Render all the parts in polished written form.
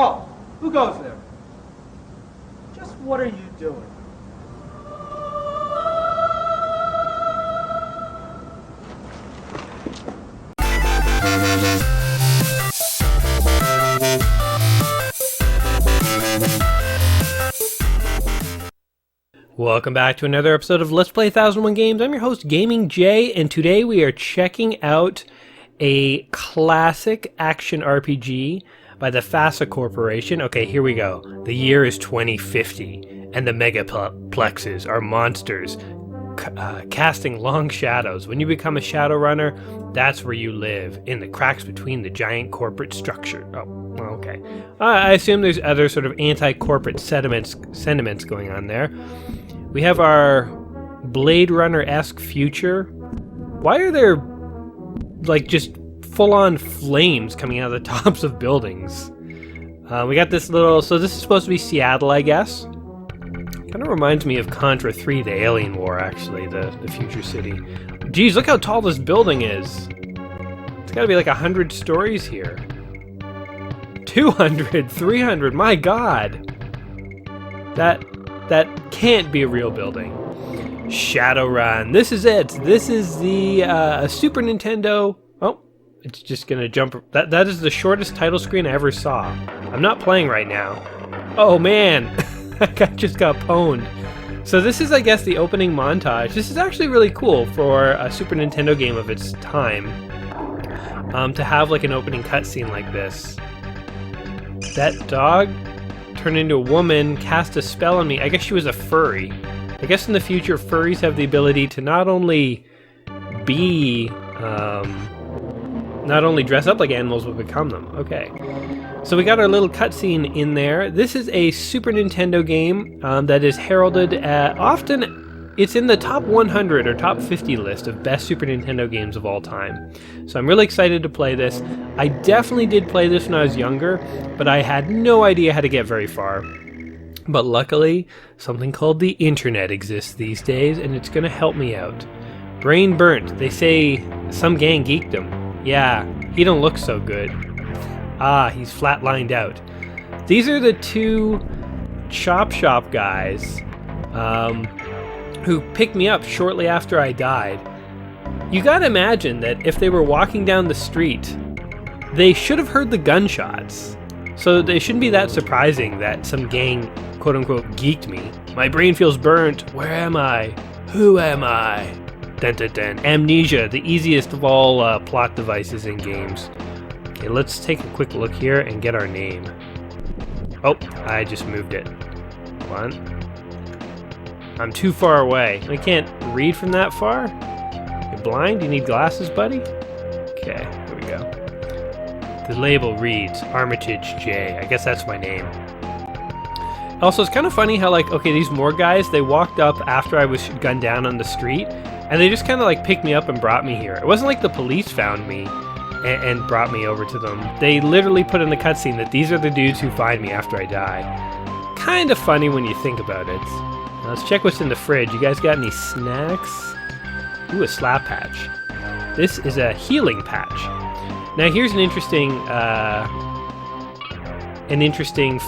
Oh, who goes there? Just what are you doing? Welcome back to another episode of Let's Play 1001 Games. I'm your host, Gaming Jay, and today we are checking out a classic action RPG by the FASA Corporation. Okay, here we go. The year is 2050, and the megaplexes are monsters casting long shadows. When you become a Shadowrunner, that's where you live, in the cracks between the giant corporate structure. Oh, okay. I assume there's other sort of anti-corporate sentiments going on there. We have our Blade Runner-esque future. Why are there, like, just full-on flames coming out of the tops of buildings? We got this little... So this is supposed to be Seattle, I guess. Kind of reminds me of Contra 3, the Alien War, actually, the future city. Geez, look how tall this building is. It's got to be like 100 stories here. 200, 300, my god! That can't be a real building. Shadowrun. This is it. This is the Super Nintendo. Oh, it's just gonna jump. That is the shortest title screen I ever saw. I'm not playing right now. Oh man, that guy just got pwned. So this is, I guess, the opening montage. This is actually really cool for a Super Nintendo game of its time. To have like an opening cutscene like this. That dog turned into a woman, cast a spell on me. I guess she was a furry. I guess in the future, furries have the ability to not only dress up like animals, but become them. Okay. So we got our little cutscene in there. This is a Super Nintendo game that is heralded at, often it's in the top 100 or top 50 list of best Super Nintendo games of all time. So I'm really excited to play this. I definitely did play this when I was younger, but I had no idea how to get very far. But luckily, something called the internet exists these days, and it's going to help me out. Brain burnt. They say some gang geeked him. Yeah, he don't look so good. Ah, he's flatlined out. These are the two Chop Shop guys who picked me up shortly after I died. You gotta imagine that if they were walking down the street, they should have heard the gunshots. So it shouldn't be that surprising that some gang, quote-unquote, geeked me. My brain feels burnt. Where am I? Who am I? Dun dun dun. Amnesia, the easiest of all plot devices in games. Okay, let's take a quick look here and get our name. Oh, I just moved it. One. I'm too far away. I can't read from that far? You're blind? You need glasses, buddy? Okay, here we go. The label reads Armitage J. I guess that's my name. Also, it's kind of funny how, like, okay, these Morgue guys, they walked up after I was gunned down on the street, and they just kind of, like, picked me up and brought me here. It wasn't like the police found me and brought me over to them. They literally put in the cutscene that these are the dudes who find me after I die. Kind of funny when you think about it. Now let's check what's in the fridge. You guys got any snacks? Ooh, a slap patch. This is a healing patch. Now here's an interesting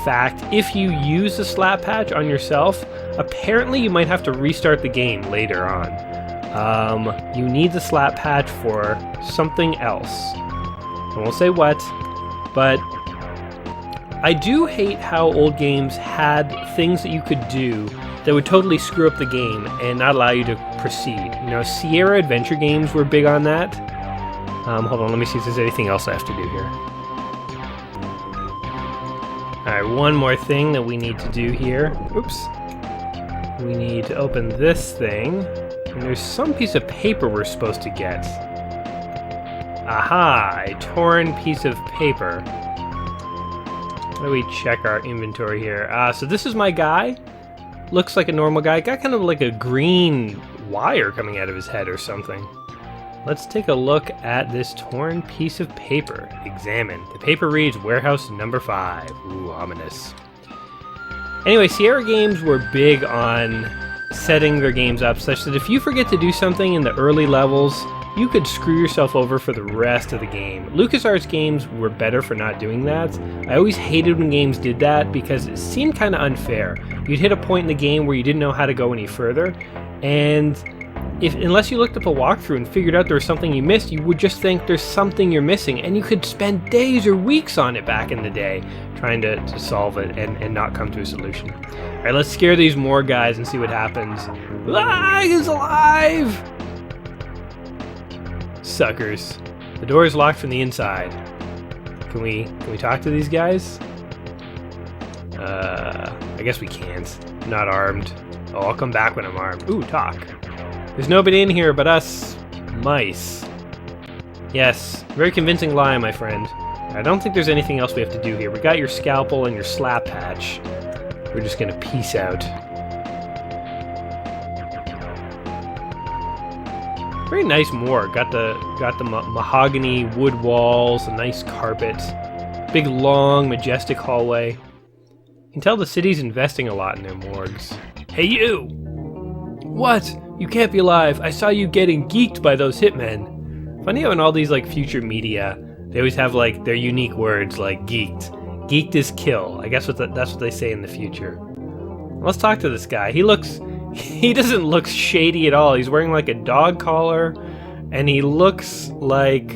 fact. If you use the slap patch on yourself, apparently you might have to restart the game later on. You need the slap patch for something else. I won't say what, but I do hate how old games had things that you could do that would totally screw up the game and not allow you to proceed. You know, Sierra adventure games were big on that. Hold on, let me see if there's anything else I have to do here. Alright, one more thing that we need to do here. Oops. We need to open this thing. And there's some piece of paper we're supposed to get. Aha! A torn piece of paper. How do we check our inventory here? So this is my guy. Looks like a normal guy. Got kind of like a green wire coming out of his head or something. Let's take a look at this torn piece of paper. Examine. The paper reads Warehouse Number 5. Ooh, ominous. Anyway, Sierra games were big on setting their games up such that if you forget to do something in the early levels, you could screw yourself over for the rest of the game. LucasArts games were better for not doing that. I always hated when games did that because it seemed kind of unfair. You'd hit a point in the game where you didn't know how to go any further, and unless you looked up a walkthrough and figured out there was something you missed, you would just think there's something you're missing, and you could spend days or weeks on it back in the day trying to solve it and not come to a solution. Alright, let's scare these more guys and see what happens. Ah, he's alive! Suckers. The door is locked from the inside. Can we talk to these guys? I guess we can't. I'm not armed. Oh, I'll come back when I'm armed. Ooh, talk. There's nobody in here but us mice. Yes, very convincing lie, my friend. I don't think there's anything else we have to do here. We got your scalpel and your slap patch. We're just gonna peace out. Very nice morgue. Got the mahogany wood walls, a nice carpet, big long majestic hallway. You can tell the city's investing a lot in their morgues. Hey you! What? You can't be alive. I saw you getting geeked by those hitmen. Funny how in all these like future media, they always have like their unique words like geeked. Geeked is kill. I guess that's what they say in the future. Let's talk to this guy. He doesn't look shady at all. He's wearing like a dog collar, and he looks like,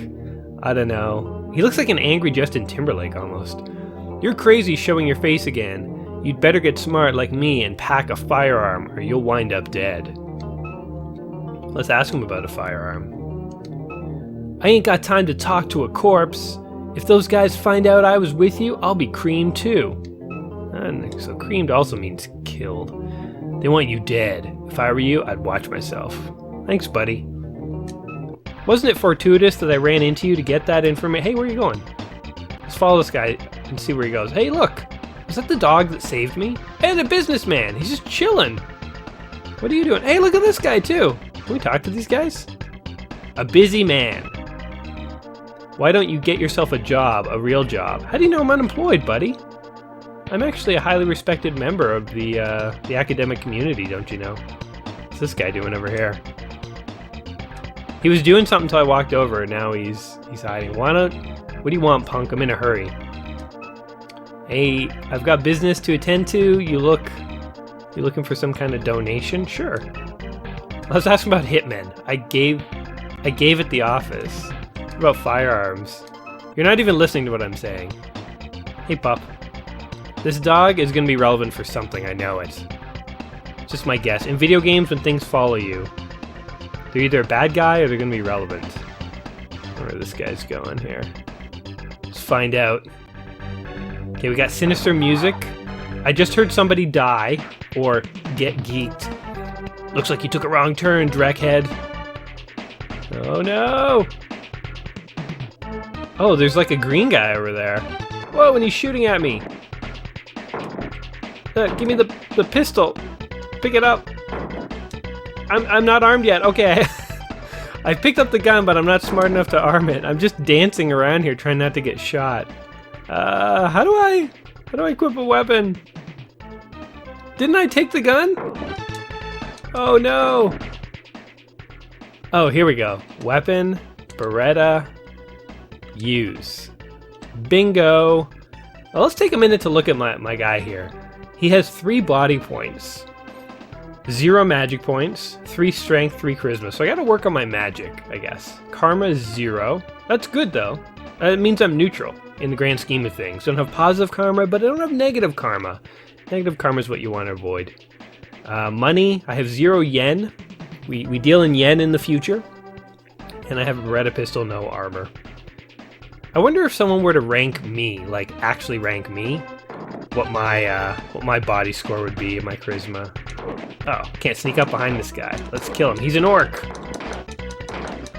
I don't know. He looks like an angry Justin Timberlake almost. You're crazy showing your face again. You'd better get smart like me and pack a firearm or you'll wind up dead. Let's ask him about a firearm. I ain't got time to talk to a corpse. If those guys find out I was with you, I'll be creamed too. And so creamed also means killed. They want you dead. If I were you, I'd watch myself. Thanks, buddy. Wasn't it fortuitous that I ran into you to get that information? Hey, where are you going? Let's follow this guy and see where he goes. Hey, look! Was that the dog that saved me? Hey, the businessman! He's just chilling! What are you doing? Hey, look at this guy, too! Can we talk to these guys? A busy man. Why don't you get yourself a job, a real job? How do you know I'm unemployed, buddy? I'm actually a highly respected member of the academic community, don't you know? What's this guy doing over here? He was doing something until I walked over, and now he's hiding. What do you want, punk? I'm in a hurry. Hey, I've got business to attend to. You looking for some kind of donation? Sure. Let's ask about hitmen. I gave at the office. What about firearms? You're not even listening to what I'm saying. Hey, pup. This dog is going to be relevant for something, I know it. It's just my guess. In video games, when things follow you, they're either a bad guy or they're going to be relevant. Where this guy's going here. Let's find out. Okay, we got sinister music. I just heard somebody die or get geeked. Looks like you took a wrong turn, Dreckhead. Oh no! Oh, there's like a green guy over there. Whoa, and he's shooting at me. Give me the pistol. Pick it up. I'm not armed yet. Okay. I picked up the gun, but I'm not smart enough to arm it. I'm just dancing around here trying not to get shot. How do I equip a weapon? Didn't I take the gun? Oh no. Oh, here we go. Weapon, Beretta, use. Bingo. Well, let's take a minute to look at my guy here. He has 3 body points, 0 magic points, 3 strength, 3 charisma. So I gotta work on my magic, I guess. Karma is 0. That's good though. It means I'm neutral in the grand scheme of things. Don't have positive karma, but I don't have negative karma. Negative karma is what you want to avoid. Money, I have 0 yen. We deal in yen in the future. And I have a Beretta pistol, no armor. I wonder if someone were to rank me, like actually rank me, what my body score would be in my charisma. Oh, can't sneak up behind this guy. Let's kill him. He's an orc.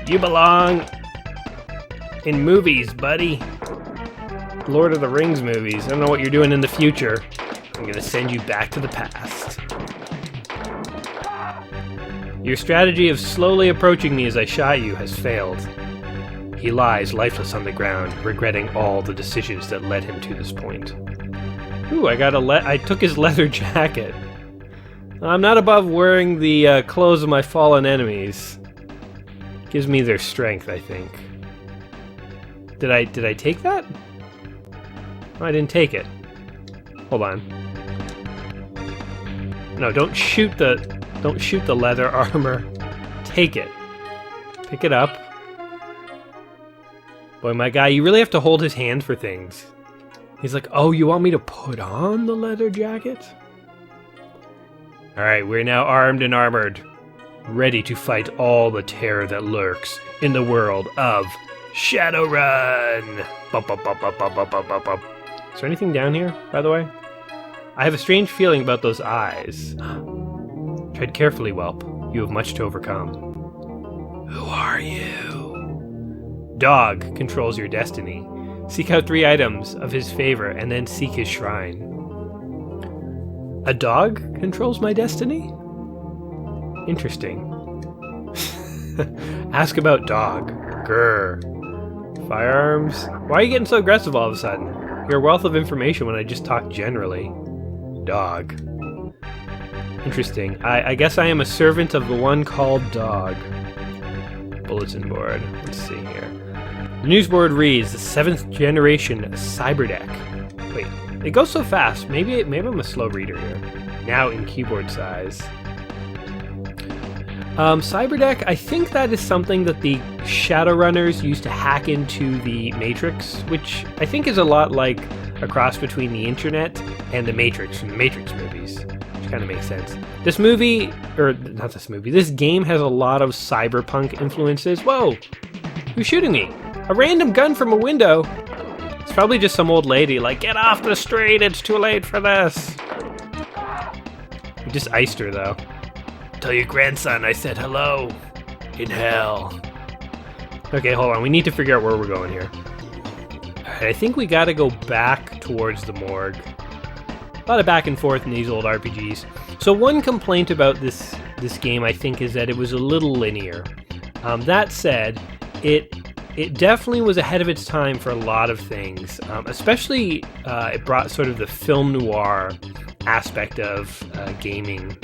You belong in movies, buddy. Lord of the Rings movies. I don't know what you're doing in the future. I'm gonna send you back to the past. Your strategy of slowly approaching me as I shot you has failed. He lies lifeless on the ground, regretting all the decisions that led him to this point. Ooh, I took his leather jacket. I'm not above wearing the clothes of my fallen enemies. Gives me their strength, I think. Did I take that? Oh, I didn't take it. Hold on. No, don't shoot the leather armor. Take it. Pick it up. Boy, my guy, you really have to hold his hand for things. He's like, oh, you want me to put on the leather jacket? Alright, we're now armed and armored. Ready to fight all the terror that lurks in the world of Shadowrun! Is there anything down here, by the way? I have a strange feeling about those eyes. Tread carefully, whelp. You have much to overcome. Who are you? Dog controls your destiny. Seek out 3 items of his favor and then seek his shrine. A dog controls my destiny? Interesting. Ask about dog. Grr. Firearms? Why are you getting so aggressive all of a sudden? You're a wealth of information when I just talk generally. Dog. Interesting. I guess I am a servant of the one called Dog. Bulletin board. Let's see here. The news board reads, the 7th generation cyberdeck. Wait, it goes so fast. Maybe I'm a slow reader here. Now in keyboard size. Cyberdeck, I think that is something that the Shadowrunners used to hack into the Matrix, which I think is a lot like a cross between the internet and the Matrix from the Matrix movies, which kind of makes sense. This movie, or not this movie, this game has a lot of cyberpunk influences. Whoa! Who's shooting me? A random gun from a window? It's probably just some old lady like, get off the street, it's too late for this. We just iced her though. Tell your grandson I said hello. In hell. Okay, hold on. We need to figure out where we're going here. Alright, I think we gotta go back towards the morgue. A lot of back and forth in these old RPGs. So one complaint about this game, I think, is that it was a little linear. That said, it definitely was ahead of its time for a lot of things. Especially, it brought sort of the film noir aspect of gaming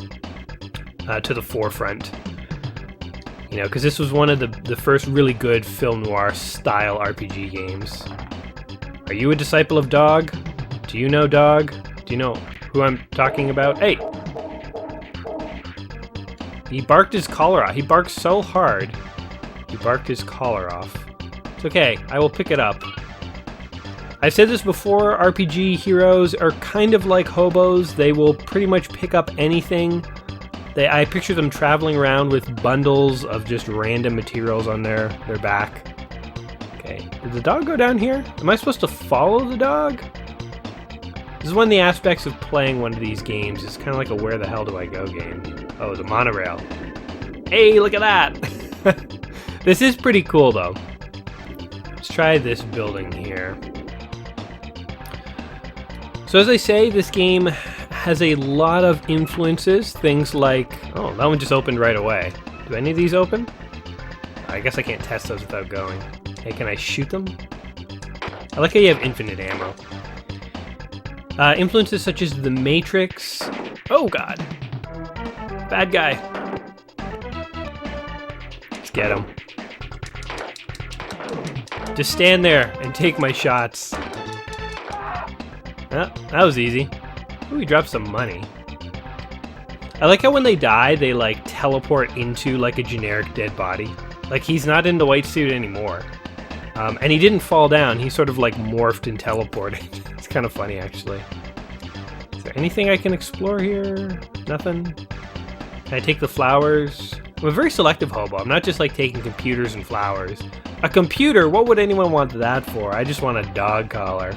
to the forefront, you know, because this was one of the first really good film noir style RPG games. Are you a disciple of Dog? Do you know Dog? Do you know who I'm talking about? Hey! He barked his collar off. He barked so hard, he barked his collar off. It's okay, I will pick it up. I've said this before, RPG heroes are kind of like hobos. They will pretty much pick up anything. I picture them traveling around with bundles of just random materials on their back. Okay, did the dog go down here? Am I supposed to follow the dog? This is one of the aspects of playing one of these games. It's kind of like a where the hell do I go game. Oh, the monorail. Hey, look at that! This is pretty cool though. Let's try this building here. So as I say, this game has a lot of influences, things like, oh, that one just opened right away. Do any of these open? I guess I can't test those without going. Hey, can I shoot them? I like how you have infinite ammo. Influences such as The Matrix. Oh god. Bad guy. Let's get him. Just stand there and take my shots. Oh, that was easy. Ooh, he dropped some money. I like how when they die, they like teleport into like a generic dead body. Like he's not in the white suit anymore. And he didn't fall down, he sort of like morphed and teleported. It's kind of funny actually. Is there anything I can explore here? Nothing? Can I take the flowers? I'm a very selective hobo. I'm not just like taking computers and flowers. A computer? What would anyone want that for? I just want a dog collar.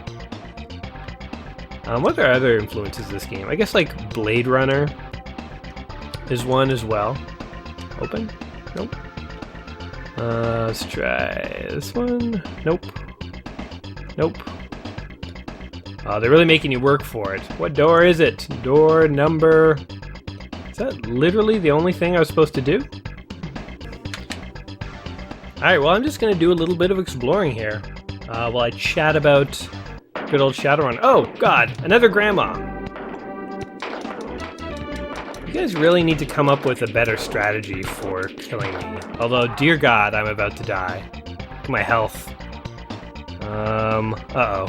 What are other influences of this game? I guess like Blade Runner is one as well. Open? Nope. Let's try this one. Nope. Nope. They're really making you work for it. What door is it? Door number... Is that literally the only thing I was supposed to do? Alright, well I'm just going to do a little bit of exploring here while I chat about good old Shadowrun. Oh, God, another grandma. You guys really need to come up with a better strategy for killing me. Although, dear God, I'm about to die. Look at my health. Uh-oh.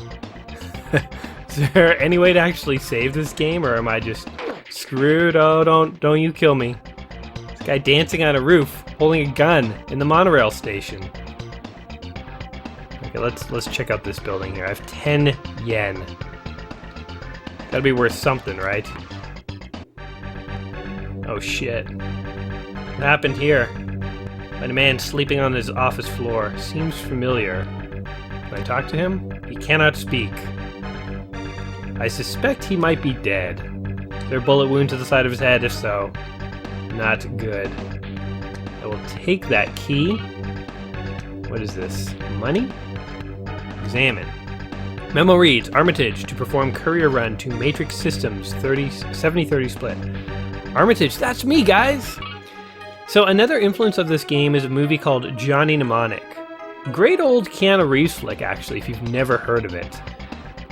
Is there any way to actually save this game, or am I just screwed? Oh, don't you kill me. This guy dancing on a roof, holding a gun in the monorail station. Okay, let's check out this building here. I have 10 yen. Gotta be worth something, right? Oh shit. What happened here? Find a man sleeping on his office floor. Seems familiar. Can I talk to him? He cannot speak. I suspect he might be dead. Is there a bullet wound to the side of his head? If so, not good. I will take that key. What is this? Money? Examine. Memo reads, Armitage to perform courier run to Matrix Systems 70-30 split. Armitage, that's me, guys! So another influence of this game is a movie called Johnny Mnemonic. Great old Keanu Reeves flick, actually, if you've never heard of it.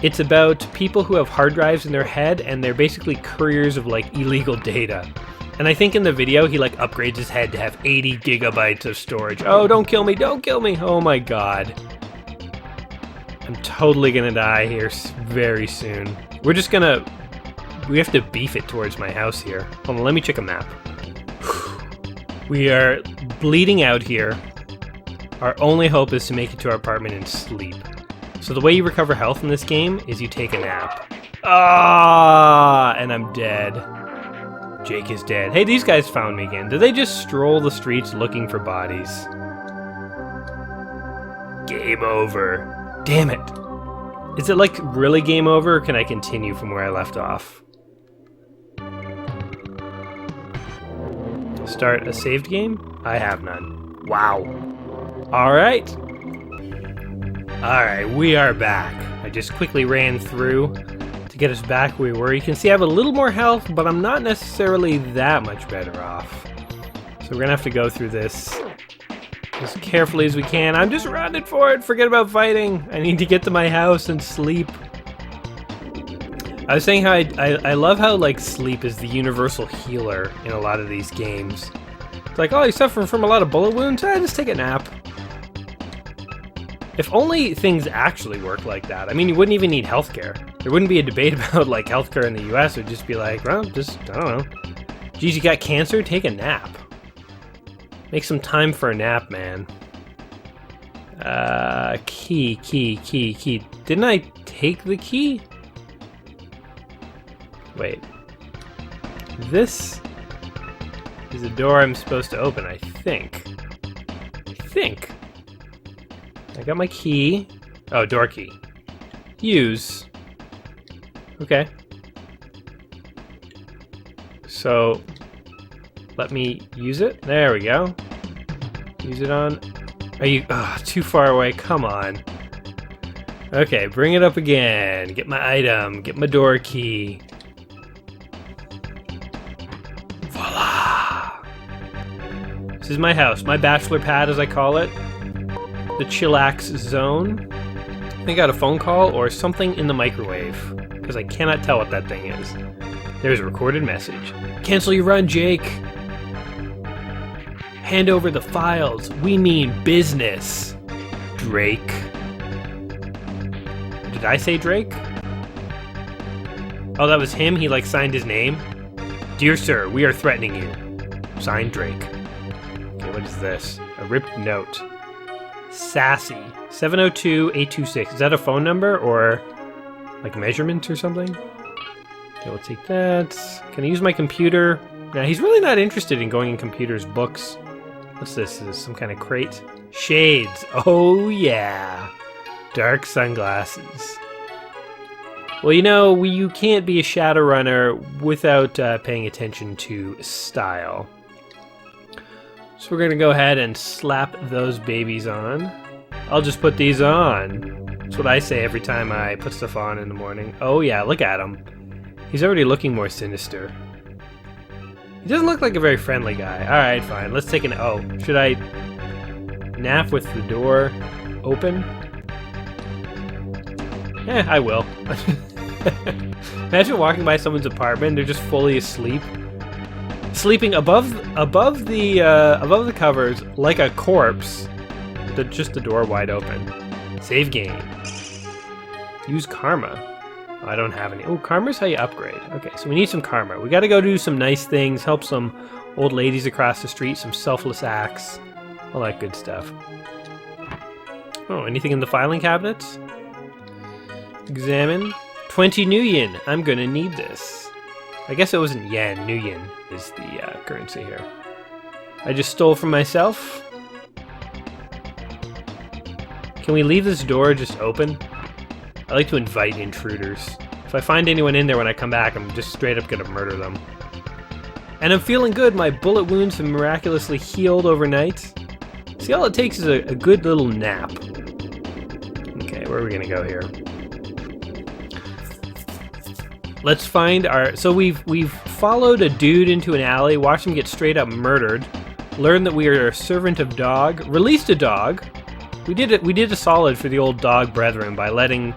It's about people who have hard drives in their head, and they're basically couriers of, like, illegal data. And I think in the video, he, like, upgrades his head to have 80 gigabytes of storage. Oh, don't kill me, don't kill me! Oh my god. I'm totally gonna die here very soon. We're just gonna... We have to beef it towards my house here. Hold on, let me check a map. We are bleeding out here. Our only hope is to make it to our apartment and sleep. So the way you recover health in this game is you take a nap. Ah, and I'm dead. Jake is dead. Hey, these guys found me again. Did they just stroll the streets looking for bodies? Game over. Damn it. Is it like really game over, or can I continue from where I left off? Start a saved game? I have none. Wow. Alright. Alright, we are back. I just quickly ran through to get us back where we were. You can see I have a little more health, but I'm not necessarily that much better off. So we're gonna have to go through this as carefully as we can. I'm just running for it. Forget about fighting. I need to get to my house and sleep. I was saying how I love how, like, sleep is the universal healer in a lot of these games. It's like, oh, you're suffering from a lot of bullet wounds? Just take a nap. If only things actually work like that. I mean, you wouldn't even need healthcare. There wouldn't be a debate about, like, healthcare in the US. It would just be like, well, just, I don't know. Geez, you got cancer? Take a nap. Make some time for a nap, man. Key. Didn't I take the key? Wait. This is a door I'm supposed to open, I think. I got my key. Oh, door key. Use. Okay. So, let me use it. There we go. Use it on... Are you... Oh, too far away. Come on. Okay, bring it up again. Get my item. Get my door key. Voila! This is my house. My bachelor pad, as I call it. The chillax zone. I got a phone call or something in the microwave, because I cannot tell what that thing is. There's a recorded message. Cancel your run, Jake. Hand over the files. We mean business. Drake. Did I say Drake? Oh, that was him? He, like, signed his name? Dear sir, we are threatening you. Signed, Drake. Okay, what is this? A ripped note. Sassy. 702-826. Is that a phone number or like measurements or something? Okay, we'll take that. Can I use my computer? Now, he's really not interested in going in computers' books. What's this? Is this some kind of crate? Shades. Oh, yeah. Dark sunglasses. Well, you know, you can't be a Shadowrunner without paying attention to style. So we're going to go ahead and slap those babies on. I'll just put these on. That's what I say every time I put stuff on in the morning. Oh yeah, look at him. He's already looking more sinister. He doesn't look like a very friendly guy. Alright, fine. Let's take an... Oh, should I nap with the door open? I will. Imagine walking by someone's apartment, they're just fully asleep. Sleeping above the covers like a corpse. Just the door wide open. Save game. Use karma. Oh, I don't have any. Oh, karma's how you upgrade. Okay, so we need some karma. We gotta go do some nice things, help some old ladies across the street, some selfless acts, all that good stuff. Oh, anything in the filing cabinets? Examine. 20 new yen. I'm gonna need this. I guess it wasn't yen. New yen is the currency here. I just stole from myself. Can we leave this door just open? I like to invite intruders. If I find anyone in there when I come back, I'm just straight up gonna murder them. And I'm feeling good. My bullet wounds have miraculously healed overnight. See, all it takes is a good little nap. Okay, where are we gonna go here? Let's find our... So we've followed a dude into an alley, watched him get straight up murdered, learned that we are a servant of dog, released a dog. We did a solid for the old dog brethren by letting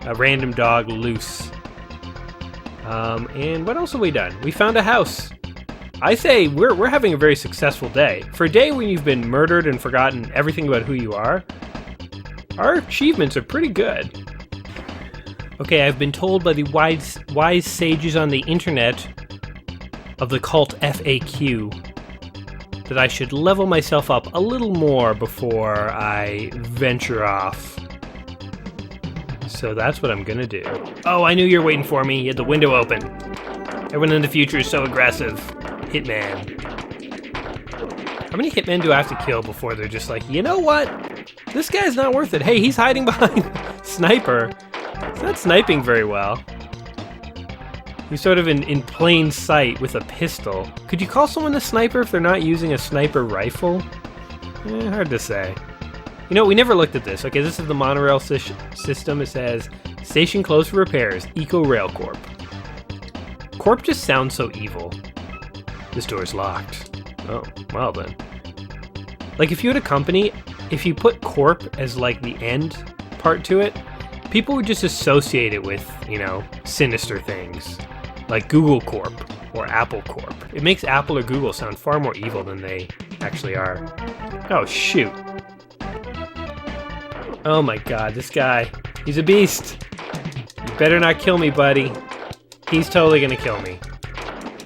a random dog loose. And what else have we done? We found a house. I say we're having a very successful day. For a day when you've been murdered and forgotten everything about who you are, our achievements are pretty good. Okay, I've been told by the wise sages on the internet of the cult FAQ that I should level myself up a little more before I venture off. So that's what I'm gonna do. Oh, I knew you were waiting for me. You had the window open. Everyone in the future is so aggressive. Hitman. How many hitmen do I have to kill before they're just like, you know what? This guy's not worth it. Hey, he's hiding behind sniper. He's not sniping very well. He's sort of in plain sight with a pistol. Could you call someone a sniper if they're not using a sniper rifle? Hard to say. You know, we never looked at this. Okay, this is the monorail system. It says, station closed for repairs, Eco Rail Corp. Corp just sounds so evil. This door's locked. Oh, well then. Like, if you had a company, if you put Corp as, like, the end part to it, people would just associate it with, you know, sinister things. Like Google Corp or Apple Corp. It makes Apple or Google sound far more evil than they actually are. Oh, shoot. Oh my god, this guy. He's a beast. You better not kill me, buddy. He's totally gonna kill me.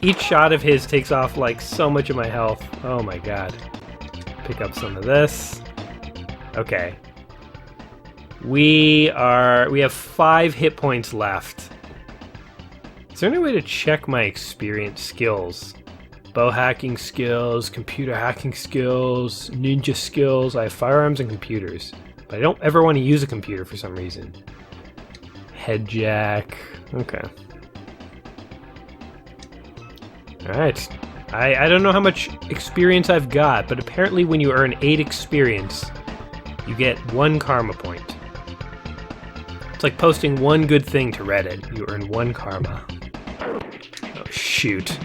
Each shot of his takes off like so much of my health. Oh my god. Pick up some of this. Okay. We have 5 hit points left. Is there any way to check my experience skills? Bow hacking skills, computer hacking skills, ninja skills. I have firearms and computers, but I don't ever want to use a computer for some reason. Head jack. Okay. Alright. I don't know how much experience I've got, but apparently when you earn 8 experience, you get 1 karma point. It's like posting one good thing to Reddit. You earn 1 karma. Oh, shoot.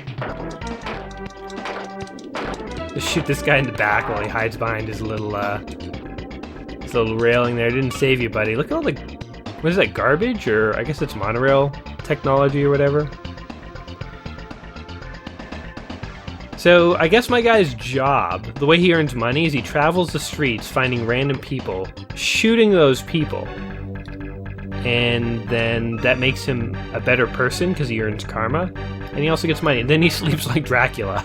Just shoot this guy in the back while he hides behind his little railing there. Didn't save you, buddy. Look at all the... What is that, garbage? Or I guess it's monorail technology or whatever. So, I guess my guy's job, the way he earns money, is he travels the streets finding random people, shooting those people. And then that makes him a better person because he earns karma. And he also gets money. And then he sleeps like Dracula.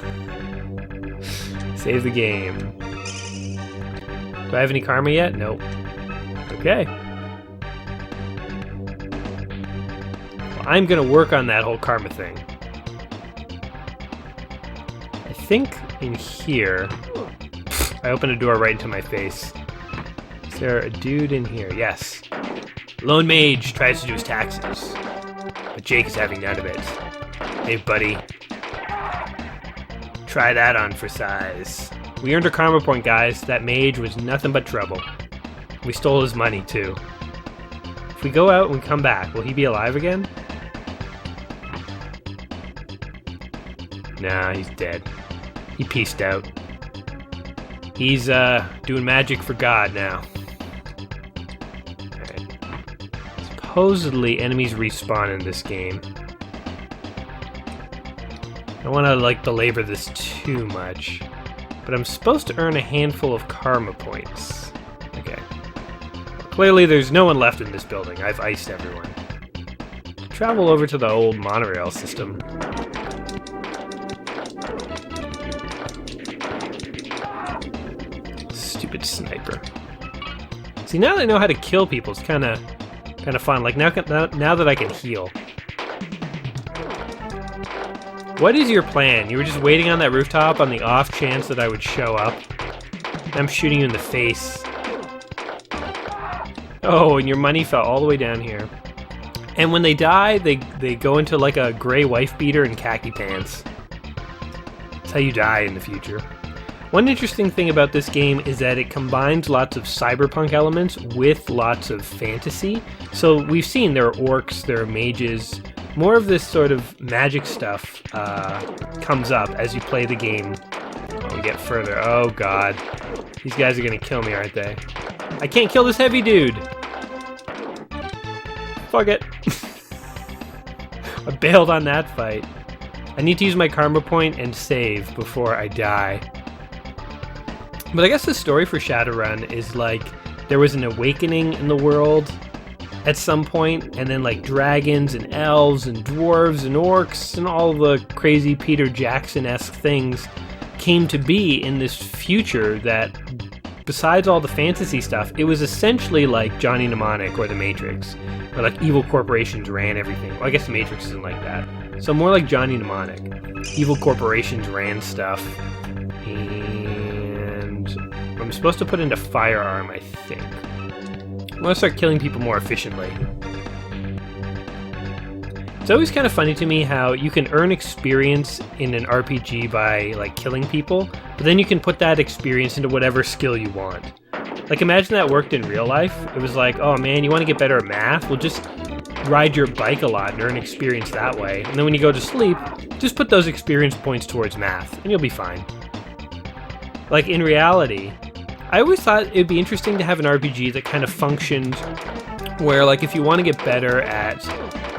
Save the game. Do I have any karma yet? Nope. Okay. Well, I'm going to work on that whole karma thing. I think in here... I opened a door right into my face. Is there a dude in here? Yes. Lone Mage tries to do his taxes, but Jake is having none of it. Hey, buddy. Try that on for size. We earned a karma point, guys. That mage was nothing but trouble. We stole his money, too. If we go out and we come back, will he be alive again? Nah, he's dead. He peaced out. He's, doing magic for God now. Supposedly, enemies respawn in this game. I don't want to like belabor this too much, but I'm supposed to earn a handful of karma points. Okay. Clearly there's no one left in this building. I've iced everyone. Travel over to the old monorail system. Stupid sniper. See, now that I know how to kill people, it's kind of fun. Like now that I can heal. What is your plan? You were just waiting on that rooftop on the off chance that I would show up. I'm shooting you in the face. Oh, and your money fell all the way down here. And when they die, they go into like a gray wife beater and khaki pants. That's how you die in the future. One interesting thing about this game is that it combines lots of cyberpunk elements with lots of fantasy. So we've seen there are orcs, there are mages. More of this sort of magic stuff comes up as you play the game. Oh, we get further. Oh god. These guys are gonna kill me, aren't they? I can't kill this heavy dude! Fuck it. I bailed on that fight. I need to use my karma point and save before I die. But I guess the story for Shadowrun is like there was an awakening in the world at some point, and then like dragons and elves and dwarves and orcs and all the crazy Peter Jackson-esque things came to be in this future that, besides all the fantasy stuff, it was essentially like Johnny Mnemonic or The Matrix, where like evil corporations ran everything. Well, I guess The Matrix isn't like that. So more like Johnny Mnemonic. Evil corporations ran stuff, and I'm supposed to put into firearm, I think. I'm gonna start killing people more efficiently. It's always kind of funny to me how you can earn experience in an RPG by like killing people, but then you can put that experience into whatever skill you want. Like imagine that worked in real life. It was like, oh man, you want to get better at math? Well, just ride your bike a lot and earn experience that way. And then when you go to sleep, just put those experience points towards math and you'll be fine. Like in reality, I always thought it'd be interesting to have an RPG that kind of functioned where like if you want to get better at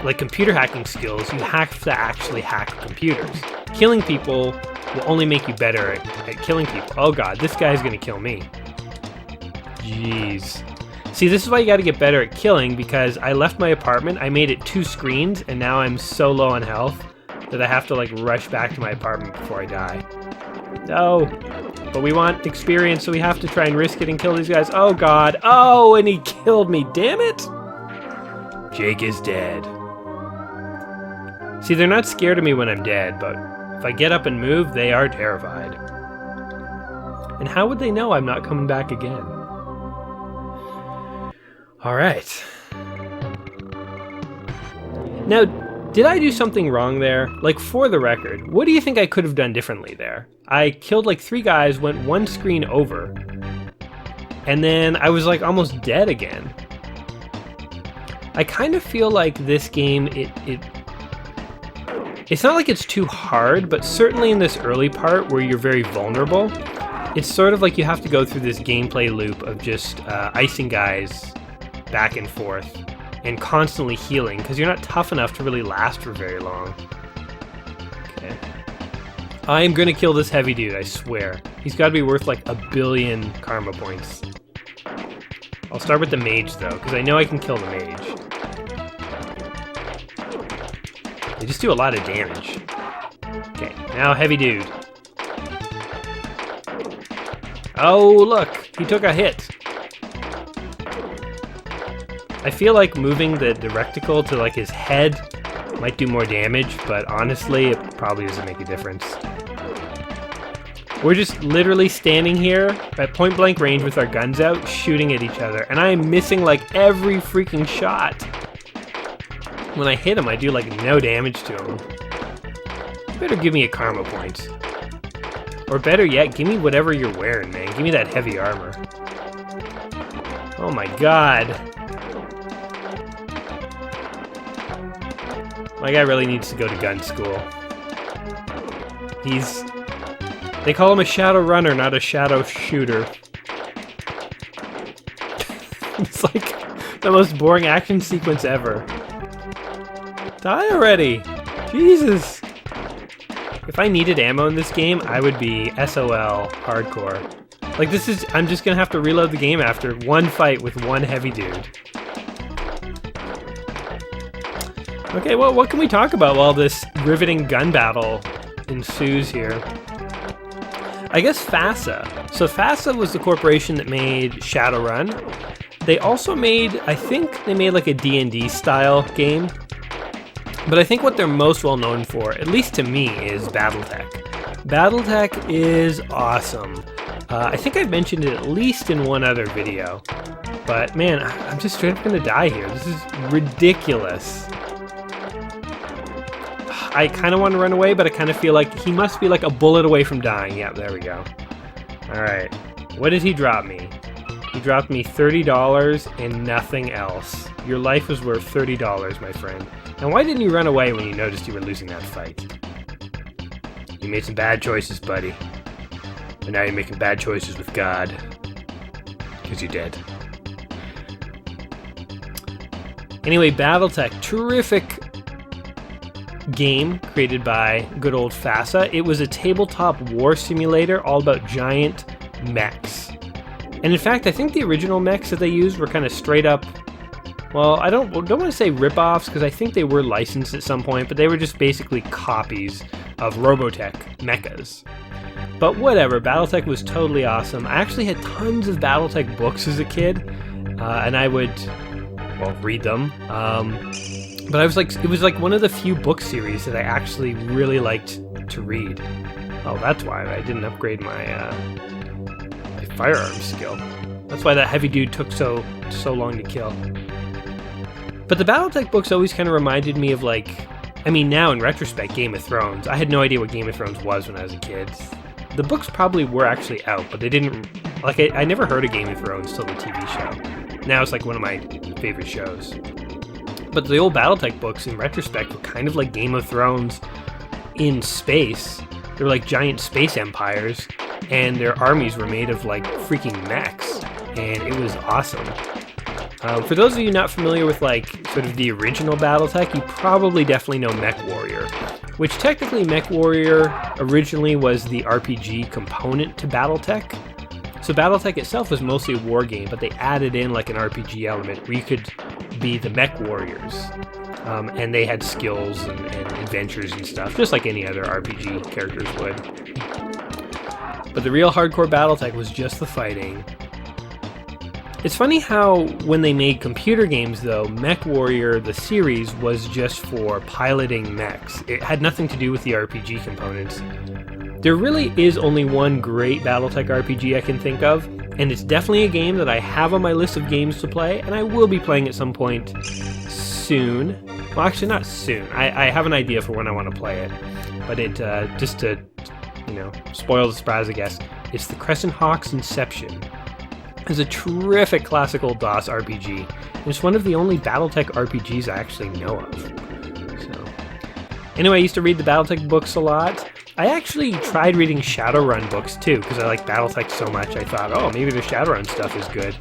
like computer hacking skills, you have to actually hack computers. Killing people will only make you better at killing people. Oh god, this guy's gonna kill me. Jeez. See, this is why you gotta get better at killing, because I left my apartment, I made it 2 screens, and now I'm so low on health that I have to like rush back to my apartment before I die. No. But we want experience, so we have to try and risk it and kill these guys. Oh god. Oh, and he killed me. Damn it. Jake is dead. See, they're not scared of me when I'm dead, but if I get up and move, they are terrified. And how would they know I'm not coming back again? Alright. Now, did I do something wrong there? Like, for the record, what do you think I could have done differently there? I killed like 3 guys, went 1 screen over, and then I was like almost dead again. I kind of feel like this game, it's not like it's too hard, but certainly in this early part where you're very vulnerable, it's sort of like you have to go through this gameplay loop of just icing guys back and forth and constantly healing, because you're not tough enough to really last for very long. Okay. I am gonna kill this heavy dude, I swear. He's gotta be worth like 1 billion karma points. I'll start with the mage though, because I know I can kill the mage. They just do a lot of damage. Okay, now heavy dude. Oh, look! He took a hit. I feel like moving the reticle to like his head might do more damage, but honestly, it probably doesn't make a difference. We're just literally standing here at point blank range with our guns out, shooting at each other, and I am missing like every freaking shot. When I hit him, I do like no damage to him. You better give me a karma point. Or better yet, give me whatever you're wearing, man. Give me that heavy armor. Oh my god. My guy really needs to go to gun school. They call him a shadow runner, not a shadow shooter. It's like the most boring action sequence ever. Die already! Jesus! If I needed ammo in this game, I would be SOL hardcore. Like this is, I'm just gonna have to reload the game after one fight with one heavy dude. Okay, well, what can we talk about while this riveting gun battle ensues here? I guess FASA. So FASA was the corporation that made Shadowrun. They also made, I think they made like a D&D style game. But I think what they're most well known for, at least to me, is BattleTech. BattleTech is awesome. I think I've mentioned it at least in one other video. But man, I'm just straight up gonna die here. This is ridiculous. I kind of want to run away, but I kind of feel like he must be like a bullet away from dying. Yeah, there we go. Alright, what did he drop me? He dropped me $30 and nothing else. Your life was worth $30, my friend. And why didn't you run away when you noticed you were losing that fight? You made some bad choices, buddy. And now you're making bad choices with God. Because you're dead. Anyway, BattleTech, terrific game created by good old FASA. It was a tabletop war simulator all about giant mechs. And in fact, I think the original mechs that they used were kind of straight up, well, I don't want to say rip-offs because I think they were licensed at some point, but they were just basically copies of Robotech mechas. But whatever, BattleTech was totally awesome. I actually had tons of BattleTech books as a kid, and I would, well, read them. But I was like, it was like one of the few book series that I actually really liked to read. Oh, that's why I didn't upgrade my firearm skill. That's why that heavy dude took so long to kill. But the BattleTech books always kind of reminded me of like, I mean now in retrospect, Game of Thrones. I had no idea what Game of Thrones was when I was a kid. The books probably were actually out, but they didn't, like I never heard of Game of Thrones till the TV show. Now it's like one of my favorite shows. But the old BattleTech books, in retrospect, were kind of like Game of Thrones in space. They were like giant space empires, and their armies were made of like freaking mechs, and it was awesome. For those of you not familiar with like sort of the original BattleTech, you probably definitely know Mech Warrior, which technically Mech Warrior originally was the RPG component to BattleTech. So BattleTech itself was mostly a war game, but they added in like an RPG element where you could be the Mech Warriors. And they had skills and adventures and stuff, just like any other RPG characters would. But the real hardcore BattleTech was just the fighting. It's funny how when they made computer games though, Mech Warrior, the series, was just for piloting mechs. It had nothing to do with the RPG components. There really is only one great BattleTech RPG I can think of, and it's definitely a game that I have on my list of games to play, and I will be playing at some point soon. Well, actually not soon. I have an idea for when I want to play it, but it, just to, you know, spoil the surprise, I guess, it's the Crescent Hawk's Inception. It's a terrific classical DOS RPG, and it's one of the only BattleTech RPGs I actually know of. So, anyway, I used to read the BattleTech books a lot. I actually tried reading Shadowrun books too, because I like BattleTech so much. I thought, oh, maybe the Shadowrun stuff is good.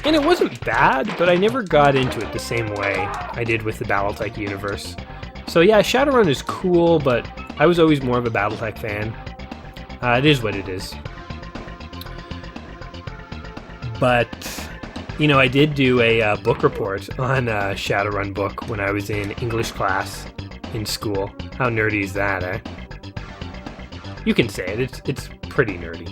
And it wasn't bad, but I never got into it the same way I did with the BattleTech universe. So yeah, Shadowrun is cool, but I was always more of a BattleTech fan. It is what it is. But, you know, I did do a book report on a Shadowrun book when I was in English class in school. How nerdy is that, eh? You can say it. It's pretty nerdy.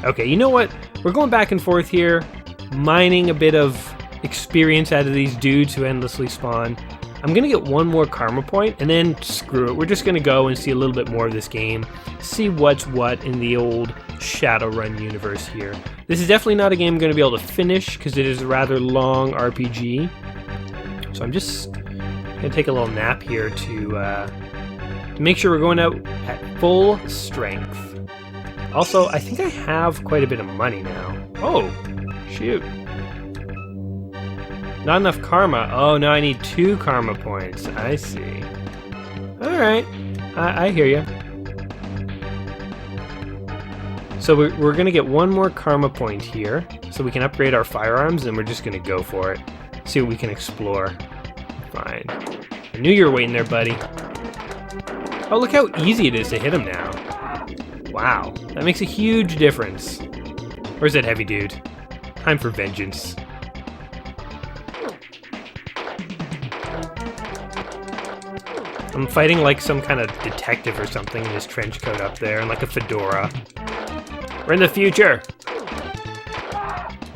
Okay, you know what? We're going back and forth here, mining a bit of experience out of these dudes who endlessly spawn. I'm going to get one more karma point, and then screw it. We're just going to go and see a little bit more of this game, see what's what in the old Shadowrun universe here. This is definitely not a game I'm going to be able to finish, because it is a rather long RPG. So I'm just going to take a little nap here to make sure we're going out at full strength. Also, I think I have quite a bit of money now. Oh, shoot. Not enough karma. Oh, now I need 2 karma points. I see. Alright, I hear you. So we're going to get one more karma point here, so we can upgrade our firearms, and we're just going to go for it. See what we can explore. Fine. I knew you were waiting there, buddy. Oh, look how easy it is to hit him now. Wow, that makes a huge difference. Where's that heavy dude? Time for vengeance. I'm fighting like some kind of detective or something in his trench coat up there and like a fedora. We're in the future!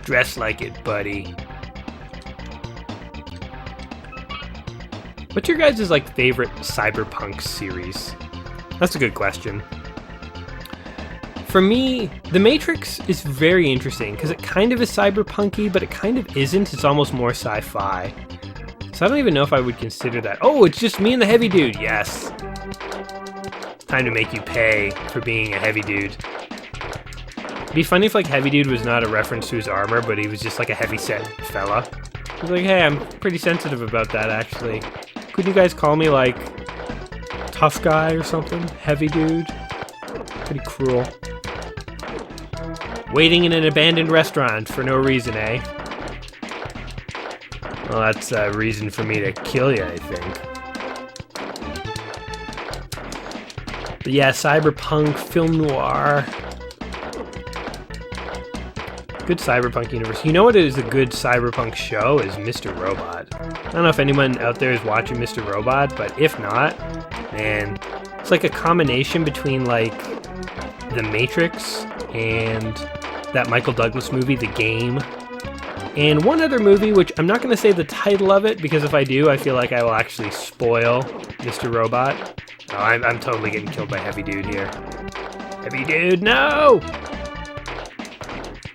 Dress like it, buddy. What's your guys' like favorite cyberpunk series? That's a good question. For me, The Matrix is very interesting because it kind of is cyberpunky, but it kind of isn't. It's almost more sci-fi. So I don't even know if I would consider that. Oh, it's just me and the heavy dude. Yes. Time to make you pay for being a heavy dude. It'd be funny if like heavy dude was not a reference to his armor, but he was just like a heavy set fella. I was like, hey, I'm pretty sensitive about that actually. Couldn't you guys call me like tough guy or something? Heavy dude? Pretty cruel. Waiting in an abandoned restaurant for no reason, eh? Well, that's a reason for me to kill you, I think. But yeah, cyberpunk, film noir. Good cyberpunk universe. You know what is a good cyberpunk show? Is Mr. Robot. I don't know if anyone out there is watching Mr. Robot, but if not, man, it's like a combination between like The Matrix and that Michael Douglas movie, The Game, and one other movie, which I'm not going to say the title of it, because if I do, I feel like I will actually spoil Mr. Robot. Oh, I'm totally getting killed by Heavy Dude here. Heavy Dude, no!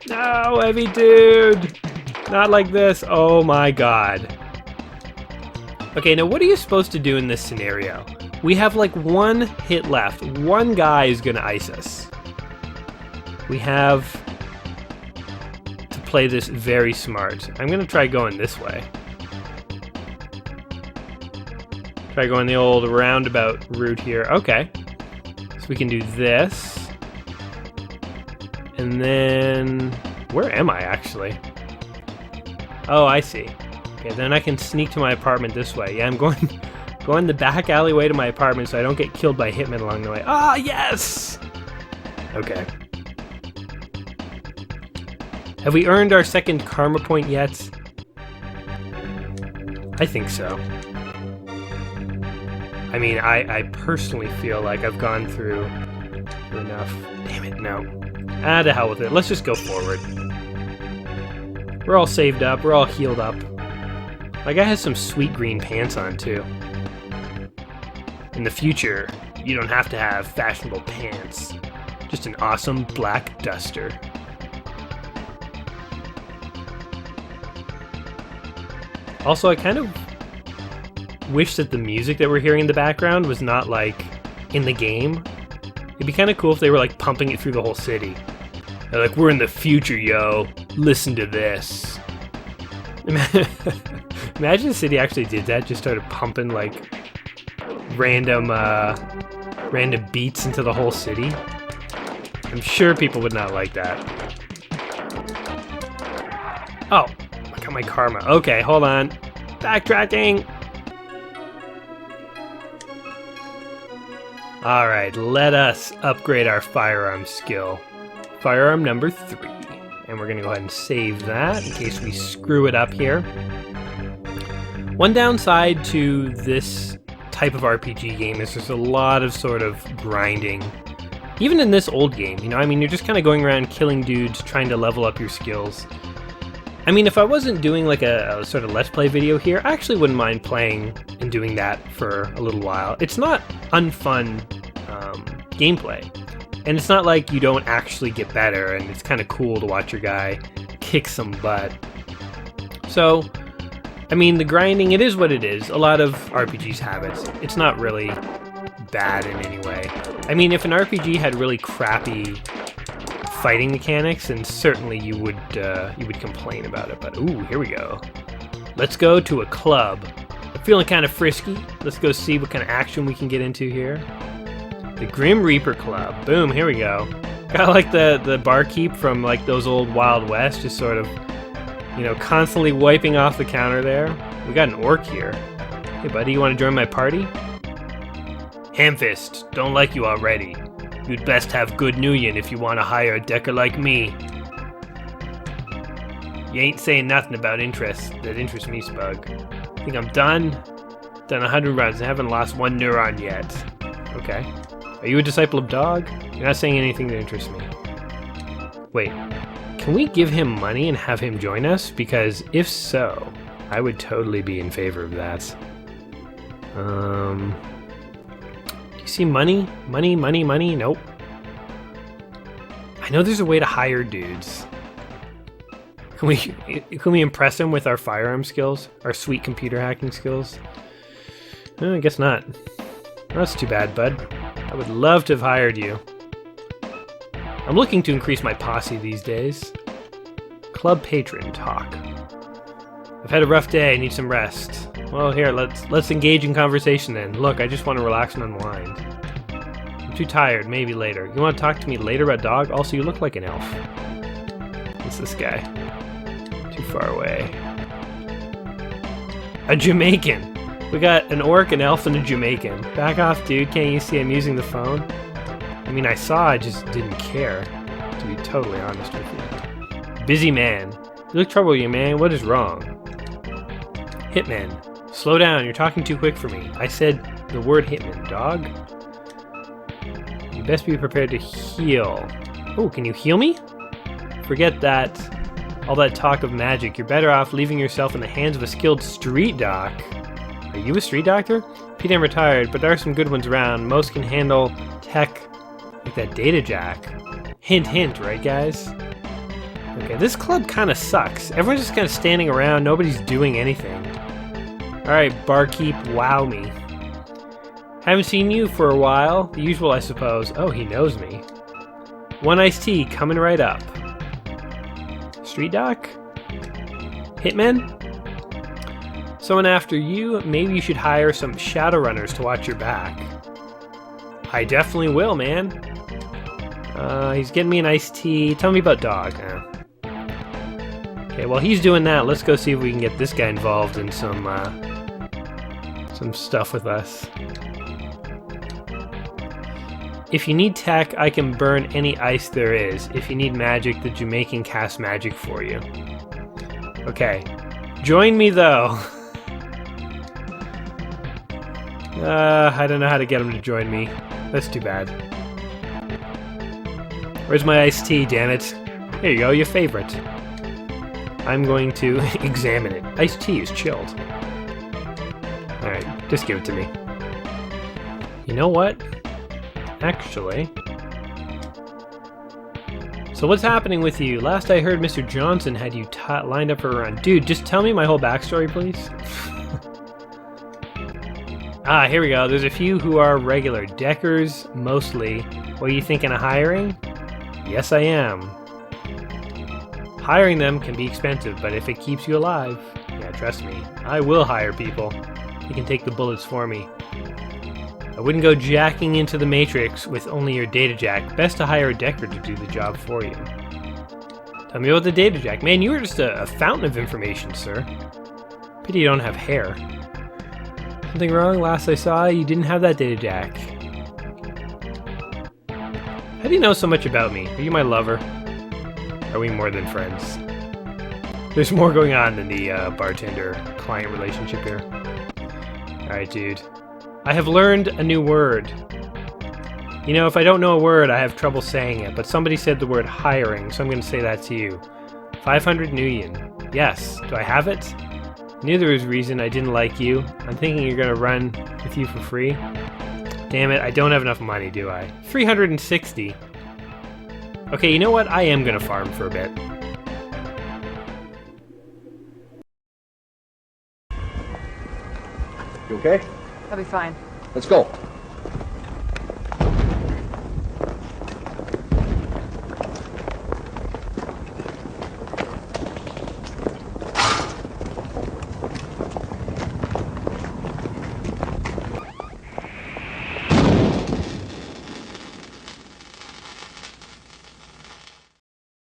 No, Heavy Dude! Not like this. Oh my god. Okay, now what are you supposed to do in this scenario? We have like one hit left. One guy is going to ice us. We have to play this very smart. I'm going to try going this way. Try going the old roundabout route here. Okay. So we can do this. And then... where am I, actually? Oh, I see. Okay, then I can sneak to my apartment this way. Yeah, I'm going the back alleyway to my apartment so I don't get killed by hitmen along the way. Ah, yes! Okay. Have we earned our second karma point yet? I think so. I mean, I personally feel like I've gone through enough. Damn it, no. Ah, to hell with it. Let's just go forward. We're all saved up. We're all healed up. My guy has some sweet green pants on, too. In the future, you don't have to have fashionable pants. Just an awesome black duster. Also, I kind of wish that the music that we're hearing in the background was not, like, in the game. It'd be kind of cool if they were, like, pumping it through the whole city. They're like, we're in the future, yo. Listen to this. Imagine the city actually did that, just started pumping, like, random beats into the whole city. I'm sure people would not like that. Oh, I got my karma. Okay, hold on. Backtracking. Alright, let us upgrade our firearm skill. Firearm number 3. And we're going to go ahead and save that in case we screw it up here. One downside to this type of RPG game is there's a lot of sort of grinding. Even in this old game, you know, I mean, you're just kind of going around killing dudes, trying to level up your skills. I mean, if I wasn't doing like a sort of Let's Play video here, I actually wouldn't mind playing and doing that for a little while. It's not unfun gameplay. And it's not like you don't actually get better, and it's kind of cool to watch your guy kick some butt. So, I mean, the grinding, it is what it is. A lot of RPGs have it. It's not really bad in any way. I mean, if an RPG had really crappy fighting mechanics, then certainly you would complain about it. But ooh, here we go. Let's go to a club. I'm feeling kind of frisky. Let's go see what kind of action we can get into here. The Grim Reaper Club. Boom, here we go. Got like the barkeep from like those old Wild West, just sort of, you know, constantly wiping off the counter there. We got an orc here. Hey buddy, you want to join my party? Hamfist, don't like you already. You'd best have good Nuyen if you want to hire a decker like me. You ain't saying nothing about interests that interest me, Spug. Think I'm done? Done 100 runs and haven't lost one neuron yet. Okay. Are you a disciple of Dog? You're not saying anything that interests me. Wait, can we give him money and have him join us? Because if so, I would totally be in favor of that. Do you see money? Money, money, money? Nope. I know there's a way to hire dudes. Can we impress him with our firearm skills? Our sweet computer hacking skills? No, I guess not. That's too bad, bud. I would love to have hired you. I'm looking to increase my posse these days. Club patron talk. I've had a rough day, I need some rest. Well, here, let's engage in conversation then. Look, I just want to relax and unwind. I'm too tired, maybe later. You want to talk to me later about Dog? Also, you look like an elf. What's this guy? Too far away. A Jamaican! We got an orc, an elf, and a Jamaican. Back off, dude. Can't you see I'm using the phone? I mean, I saw, I just didn't care, to be totally honest with you. Busy man. You look troubled, you man. What is wrong? Hitman. Slow down. You're talking too quick for me. I said the word hitman. Dog? You best be prepared to heal. Oh, can you heal me? Forget that. All that talk of magic. You're better off leaving yourself in the hands of a skilled street doc. Are you a street doctor? Pete, I'm retired, but there are some good ones around. Most can handle tech like that data jack. Hint, hint, right, guys? Okay, this club kind of sucks. Everyone's just kind of standing around. Nobody's doing anything. Alright, barkeep, wow me. Haven't seen you for a while. The usual, I suppose. Oh, he knows me. One iced tea coming right up. Street doc? Hitman? Someone after you, maybe you should hire some Shadowrunners to watch your back. I definitely will, man. He's getting me an iced tea. Tell me about Dog. Okay, while he's doing that, let's go see if we can get this guy involved in some stuff with us. If you need tech, I can burn any ice there is. If you need magic, the Jamaican casts magic for you. Okay. Join me, though. I don't know how to get him to join me. That's too bad. Where's my iced tea, damn it? Here you go, your favorite. I'm going to examine it. Iced tea is chilled. Alright, just give it to me. You know what? Actually... So what's happening with you? Last I heard, Mr. Johnson had you lined up for a run. Dude, just tell me my whole backstory, please. Ah, here we go. There's a few who are regular. Deckers, mostly. What are you thinking of hiring? Yes, I am. Hiring them can be expensive, but if it keeps you alive, yeah, trust me, I will hire people. You can take the bullets for me. I wouldn't go jacking into the Matrix with only your data jack. Best to hire a decker to do the job for you. Tell me about the data jack. Man, you were just a fountain of information, sir. Pity you don't have hair. Something wrong? Last I saw, you didn't have that data jack. How do you know so much about me? Are you my lover? Are we more than friends? There's more going on than the bartender-client relationship here. Alright, dude. I have learned a new word. You know, if I don't know a word, I have trouble saying it, but somebody said the word hiring, so I'm going to say that to you. 500 Nuyen. Yes. Do I have it? Neither is reason I didn't like you. I'm thinking you're gonna run with you for free. Damn it, I don't have enough money, do I? 360. Okay, you know what? I am gonna farm for a bit. You okay? I'll be fine. Let's go.